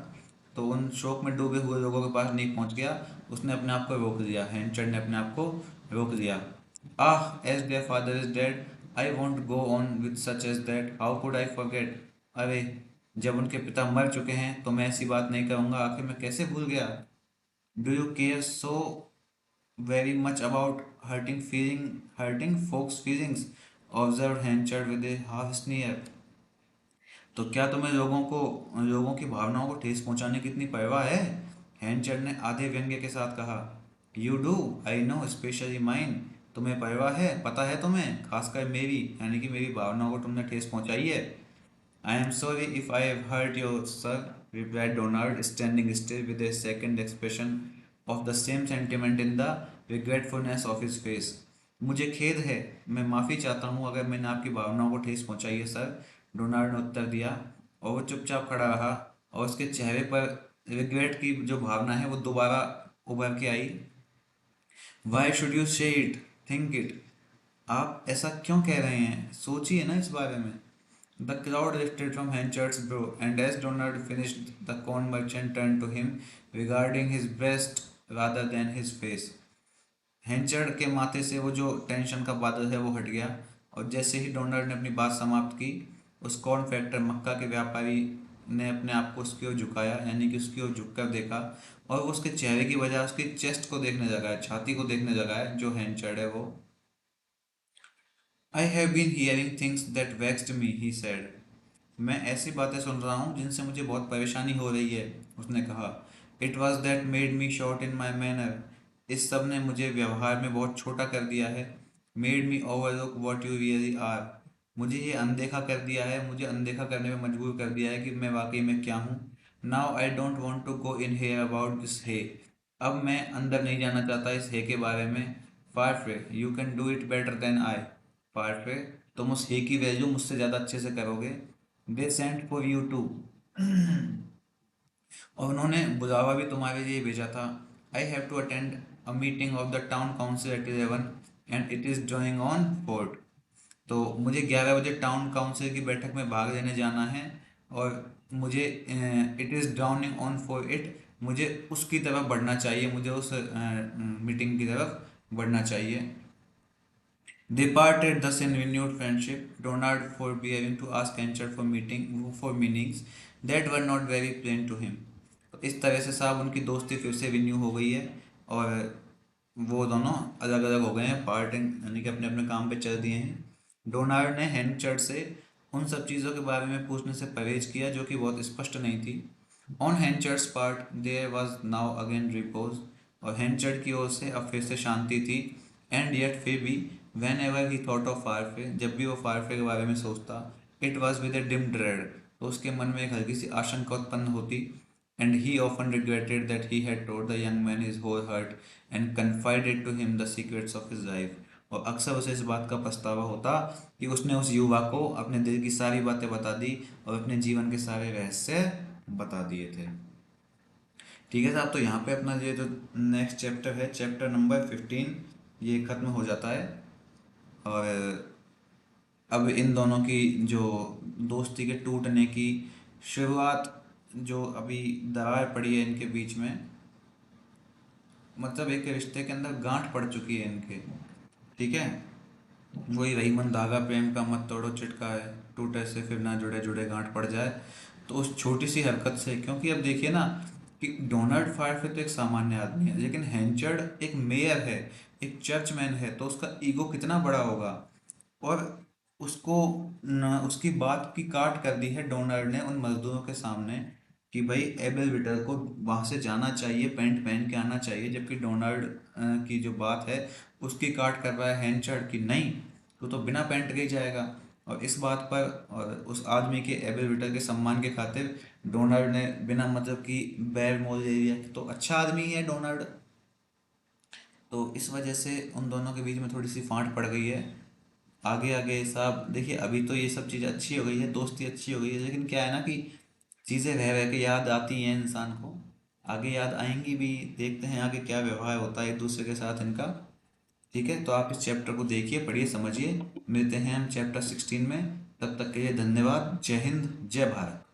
तो उन शोक में डूबे हुए लोगों के पास नहीं पहुंच गया। उसने अपने आप को रोक लिया, हेंचर ने अपने आप को रोक लिया। Ah, as their father is dead I won't go on with such as that, how could I forget. अरे, जब उनके पिता मर चुके हैं तो मैं ऐसी बात नहीं करूँगा, आखिर मैं कैसे भूल गया। Do you care so very much about hurting folks feelings, observe Henchard with a half sneer. तो क्या तुम्हें लोगों की भावनाओं को ठेस पहुंचाने की इतनी परवाह है? हैंचर ने आधे व्यंग्य के साथ कहा। You do, I know, specially mine. तुम्हें परवाह है, पता है तुम्हें, खासकर मेरी, यानी कि मेरी भावनाओं को तुमने ठेस पहुंचाई है। I am sorry if I have hurt you, sir, replied Donald, standing still with a second expression of the same sentiment in the regretfulness of his face. मुझे खेद है, मैं माफ़ी चाहता हूँ अगर मैंने आपकी भावनाओं को ठेस पहुँचाई है, सर, डोनाल्ड ने उत्तर दिया। और वो चुपचाप खड़ा रहा और उसके चेहरे पर रिग्रेट की जो भावना है वो दोबारा उभर के आई। वाई शुड यू से इट, थिंक इट। आप ऐसा क्यों कह रहे हैं, सोचिए ना इस बारे में। The crowd lifted from Henchard's brow, and as Donald finished, the corn merchant turned to him, regarding his breast rather than his face. हेंचर्ड के माथे से वो जो टेंशन का बादल है वो हट गया। और जैसे ही डोनाल्ड ने अपनी बात समाप्त की, उस कॉर्न फैक्टर मक्का के व्यापारी ने अपने आप को उसकी ओर झुकाया, यानी कि उसकी ओर झुककर देखा, और उसके चेहरे की बजाय उसकी चेस्ट को देखने लगा है, छाती को देखने लगा है, जो हेंचर्ड है वो। I have been hearing things that vexed me, he said. मैं ऐसी बातें सुन रहा हूँ जिनसे मुझे बहुत परेशानी हो रही है, उसने कहा। It was that made me short in my manner. इस सब ने मुझे व्यवहार में बहुत छोटा कर दिया है। Made me overlook what you really are. मुझे ये अनदेखा कर दिया है, मुझे अनदेखा करने में मजबूर कर दिया है कि मैं वाकई में क्या हूँ। Now I don't want to go in here about this hay. अब मैं अंदर नहीं जाना चाहता इस हे के बारे में। Farfrae, you can do it better than I. Farfrae, तुम उस हे की वैल्यू मुझसे ज़्यादा अच्छे से करोगे। They sent for you too. और उन्होंने बुलावा भी तुम्हारे लिए भेजा था। I have to attend a meeting of the town council at 11 and it is going on 4। तो मुझे 11 बजे टाउन काउंसिल की बैठक में भाग लेने जाना है। और मुझे it is Downing on for it, मुझे उसकी तरफ बढ़ना चाहिए, मुझे उस मीटिंग की तरफ बढ़ना चाहिए। They parted thus in renewed friendship, Donald forbearing to ask Henchard for meanings that were not very plain to him। तो इस तरह से साहब उनकी दोस्ती फिर से रिन्यू हो गई है। और वो दोनों अलग अलग हो गए हैं, पार्टिंग यानी कि अपने अपने काम पे चल दिए हैं। डोनाल्ड ने हेंचर्ड से उन सब चीज़ों के बारे में पूछने से परहेज किया जो कि बहुत स्पष्ट नहीं थी। On Henchard's part there was now again repose. और हेंचर्ड की ओर से अब फिर से शांति थी। एंड येट फिर भी whenever he thought of Farfrae, जब भी वो फारफे के बारे में सोचता, it was with a dim dread, तो उसके मन में एक हल्की सी आशंका उत्पन्न होती। And he often regretted that he had told the young man his whole heart and confided to him the secrets of his life. और अक्सर उसे इस बात का पछतावा होता कि उसने उस युवा को अपने दिल की सारी बातें बता दी और अपने जीवन के सारे रहस्य बता दिए थे। ठीक है साहब, तो यहाँ पे अपना ये जो नेक्स्ट चैप्टर है, चैप्टर नंबर 15, ये खत्म हो जाता है। और अब इन दोनों की जो दोस्ती के टूटने की शुरुआत, जो अभी दरार पड़ी है इनके बीच में, मतलब एक रिश्ते के अंदर गांठ पड़ चुकी है इनके। ठीक है, वही रही मन धागा प्रेम का मत तोड़ो चिटका है, टूटे से फिर ना जुड़े जुड़े गांठ पड़ जाए। तो उस छोटी सी हरकत से, क्योंकि अब देखिए ना कि डोनाल्ड फायरफे तो एक सामान्य आदमी है, लेकिन हेंचर्ड एक मेयर है, एक चर्चमैन है, तो उसका ईगो कितना बड़ा होगा। और उसको न, उसकी बात की काट कर दी है डोनाल्ड ने उन मजदूरों के सामने। कि भाई एबल विटर को वहां से जाना चाहिए, पैंट पहन के आना चाहिए, जबकि डोनाल्ड की जो बात है उसकी काट कर रहा है हैंचर्ड की नहीं, तो बिना पैंट के ही जाएगा। और इस बात पर और उस आदमी के, एबल विटर के सम्मान के खातिर डोनाल्ड ने बिना मतलब कि बैर मोल दे दिया कि तो अच्छा आदमी है डोनाल्ड। तो इस वजह से उन दोनों के बीच में थोड़ी सी फांट पड़ गई है। आगे आगे साहब देखिए, अभी तो ये सब चीज़ अच्छी हो गई है, दोस्ती अच्छी हो गई है, लेकिन क्या है ना कि चीज़ें रह रह के याद आती हैं इंसान को, आगे याद आएंगी भी। देखते हैं आगे क्या व्यवहार होता है एक दूसरे के साथ इनका। ठीक है, तो आप इस चैप्टर को देखिए, पढ़िए, समझिए। मिलते हैं हम चैप्टर 16 में। तब तक के लिए धन्यवाद। जय हिंद, जय भारत।